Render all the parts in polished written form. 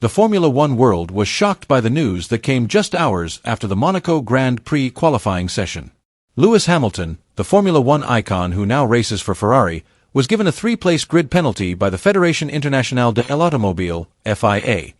The Formula One world was shocked by the news that came just hours after the Monaco Grand Prix qualifying session. Lewis Hamilton, the Formula One icon who now races for Ferrari, was given a three-place grid penalty by the Fédération Internationale de l'Automobile, FIA,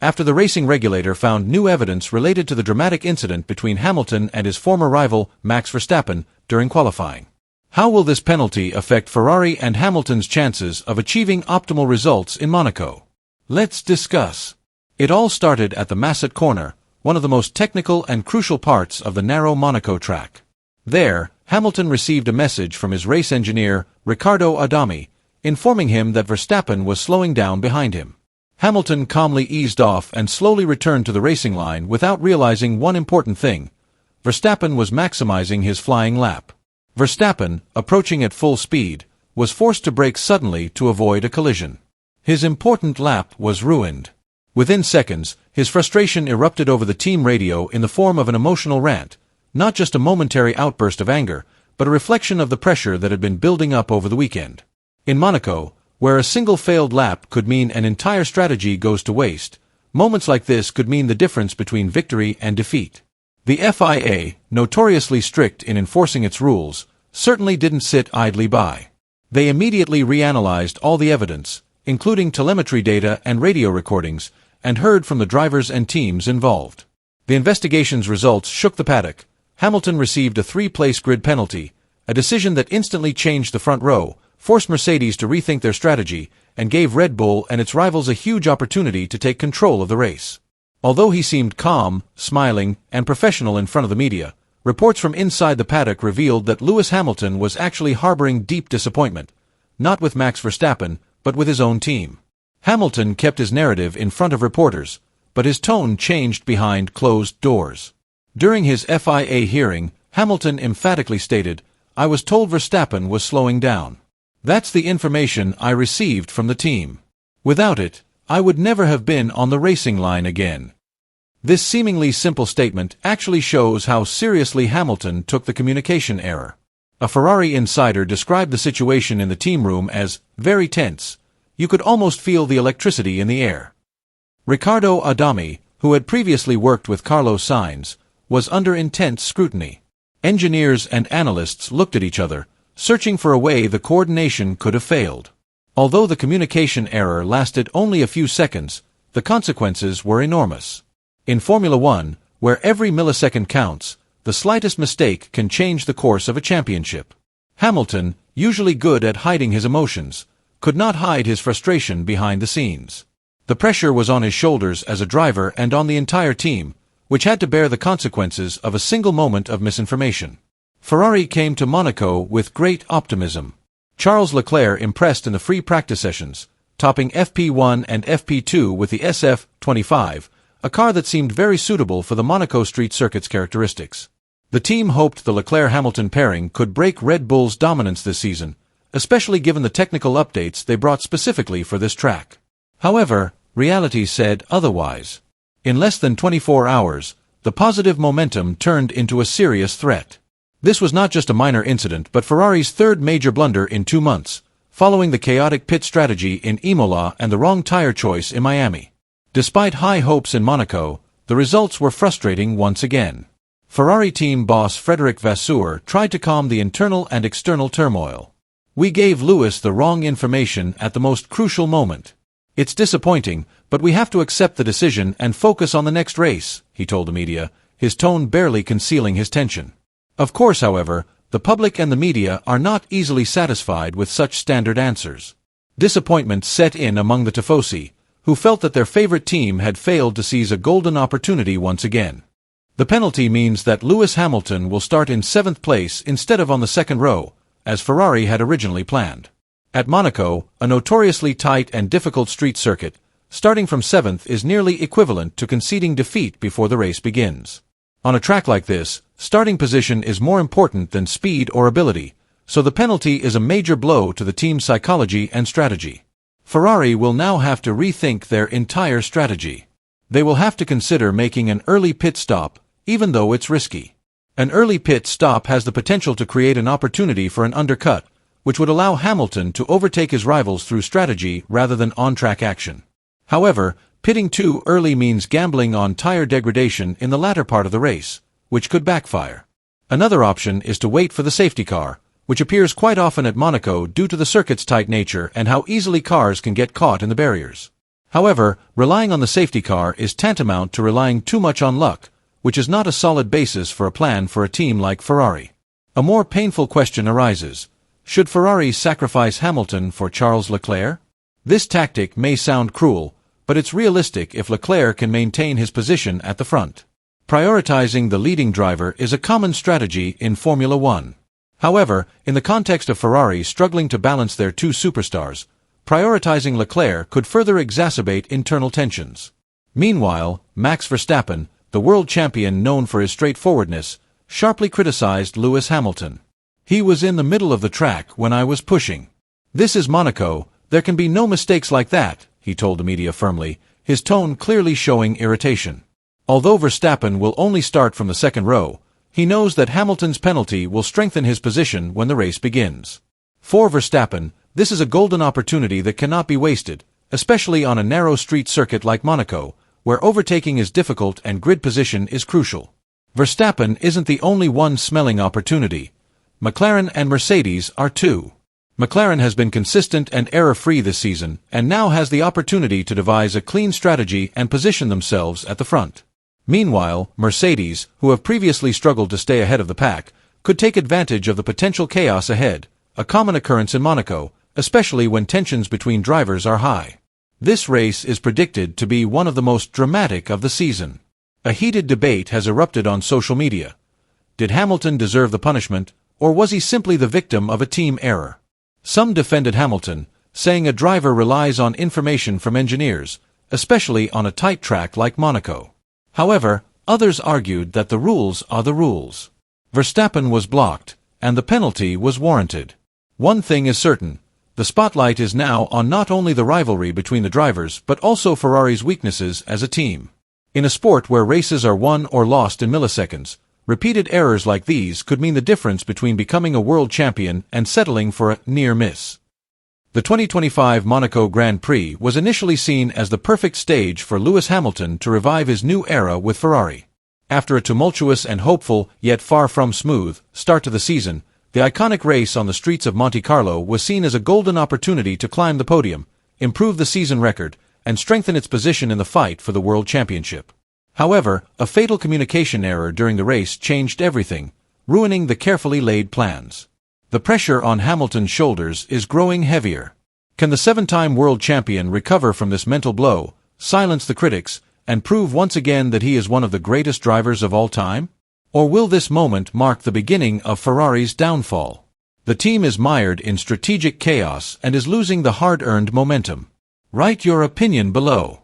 after the racing regulator found new evidence related to the dramatic incident between Hamilton and his former rival, Max Verstappen, during qualifying. How will this penalty affect Ferrari and Hamilton's chances of achieving optimal results in Monaco? Let's discuss. It all started at the Masset corner, one of the most technical and crucial parts of the narrow Monaco track. There, Hamilton received a message from his race engineer, Riccardo Adami, informing him that Verstappen was slowing down behind him. Hamilton calmly eased off and slowly returned to the racing line without realizing one important thing. Verstappen was maximizing his flying lap. Verstappen, approaching at full speed, was forced to brake suddenly to avoid a collision. His important lap was ruined. Within seconds, his frustration erupted over the team radio in the form of an emotional rant, not just a momentary outburst of anger, but a reflection of the pressure that had been building up over the weekend. In Monaco, where a single failed lap could mean an entire strategy goes to waste, moments like this could mean the difference between victory and defeat. The FIA, notoriously strict in enforcing its rules, certainly didn't sit idly by. They immediately reanalyzed all the evidence, including telemetry data and radio recordings, and heard from the drivers and teams involved. The investigation's results shook the paddock. Hamilton received a three-place grid penalty, a decision that instantly changed the front row, forced Mercedes to rethink their strategy, and gave Red Bull and its rivals a huge opportunity to take control of the race. Although he seemed calm, smiling, and professional in front of the media, reports from inside the paddock revealed that Lewis Hamilton was actually harboring deep disappointment, not with Max Verstappen, but with his own team. Hamilton kept his narrative in front of reporters, but his tone changed behind closed doors. During his FIA hearing, Hamilton emphatically stated, "I was told Verstappen was slowing down. That's the information I received from the team. Without it, I would never have been on the racing line again." This seemingly simple statement actually shows how seriously Hamilton took the communication error. A Ferrari insider described the situation in the team room as very tense. You could almost feel the electricity in the air. Riccardo Adami, who had previously worked with Carlos Sainz, was under intense scrutiny. Engineers and analysts looked at each other, searching for a way the coordination could have failed. Although the communication error lasted only a few seconds, the consequences were enormous. In Formula One, where every millisecond counts, the slightest mistake can change the course of a championship. Hamilton, usually good at hiding his emotions, could not hide his frustration behind the scenes. The pressure was on his shoulders as a driver and on the entire team, which had to bear the consequences of a single moment of misinformation. Ferrari came to Monaco with great optimism. Charles Leclerc impressed in the free practice sessions, topping FP1 and FP2 with the SF25, a car that seemed very suitable for the Monaco street circuit's characteristics. The team hoped the Leclerc-Hamilton pairing could break Red Bull's dominance this season, especially given the technical updates they brought specifically for this track. However, reality said otherwise. In less than 24 hours, the positive momentum turned into a serious threat. This was not just a minor incident but Ferrari's third major blunder in 2 months, following the chaotic pit strategy in Imola and the wrong tire choice in Miami. Despite high hopes in Monaco, the results were frustrating once again. Ferrari team boss Frédéric Vasseur tried to calm the internal and external turmoil. "We gave Lewis the wrong information at the most crucial moment. It's disappointing, but we have to accept the decision and focus on the next race," he told the media, his tone barely concealing his tension. Of course, however, the public and the media are not easily satisfied with such standard answers. Disappointment set in among the tifosi, who felt that their favorite team had failed to seize a golden opportunity once again. The penalty means that Lewis Hamilton will start in 7th place instead of on the second row, as Ferrari had originally planned. At Monaco, a notoriously tight and difficult street circuit, starting from 7th is nearly equivalent to conceding defeat before the race begins. On a track like this, starting position is more important than speed or ability, so the penalty is a major blow to the team's psychology and strategy. Ferrari will now have to rethink their entire strategy. They will have to consider making an early pit stop, even though it's risky. An early pit stop has the potential to create an opportunity for an undercut, which would allow Hamilton to overtake his rivals through strategy rather than on-track action. However, Pitting too early means gambling on tire degradation in the latter part of the race, which could backfire. Another option is to wait for the safety car, which appears quite often at Monaco due to the circuit's tight nature and how easily cars can get caught in the barriers. However, relying on the safety car is tantamount to relying too much on luck, which is not a solid basis for a plan for a team like Ferrari. A more painful question arises. Should Ferrari sacrifice Hamilton for Charles Leclerc? This tactic may sound cruel, but it's realistic if Leclerc can maintain his position at the front. Prioritizing the leading driver is a common strategy in Formula One. However, in the context of Ferrari struggling to balance their two superstars, prioritizing Leclerc could further exacerbate internal tensions. Meanwhile, Max Verstappen, the world champion known for his straightforwardness, sharply criticized Lewis Hamilton. "He was in the middle of the track when I was pushing. This is Monaco, there can be no mistakes like that," he told the media firmly, his tone clearly showing irritation. Although Verstappen will only start from the second row, he knows that Hamilton's penalty will strengthen his position when the race begins. For Verstappen, this is a golden opportunity that cannot be wasted, especially on a narrow street circuit like Monaco, where overtaking is difficult and grid position is crucial. Verstappen isn't the only one smelling opportunity. McLaren and Mercedes are too. McLaren has been consistent and error-free this season, and now has the opportunity to devise a clean strategy and position themselves at the front. Meanwhile, Mercedes, who have previously struggled to stay ahead of the pack, could take advantage of the potential chaos ahead, a common occurrence in Monaco, especially when tensions between drivers are high. This race is predicted to be one of the most dramatic of the season. A heated debate has erupted on social media. Did Hamilton deserve the punishment, or was he simply the victim of a team error? Some defended Hamilton, saying a driver relies on information from engineers, especially on a tight track like Monaco. However, others argued that the rules are the rules. Verstappen was blocked, and the penalty was warranted. One thing is certain, the spotlight is now on not only the rivalry between the drivers but also Ferrari's weaknesses as a team. In a sport where races are won or lost in milliseconds, repeated errors like these could mean the difference between becoming a world champion and settling for a near miss. The 2025 Monaco Grand Prix was initially seen as the perfect stage for Lewis Hamilton to revive his new era with Ferrari. After a tumultuous and hopeful, yet far from smooth, start to the season, the iconic race on the streets of Monte Carlo was seen as a golden opportunity to climb the podium, improve the season record, and strengthen its position in the fight for the World Championship. However, a fatal communication error during the race changed everything, ruining the carefully laid plans. The pressure on Hamilton's shoulders is growing heavier. Can the seven-time world champion recover from this mental blow, silence the critics, and prove once again that he is one of the greatest drivers of all time? Or will this moment mark the beginning of Ferrari's downfall? The team is mired in strategic chaos and is losing the hard-earned momentum. Write your opinion below.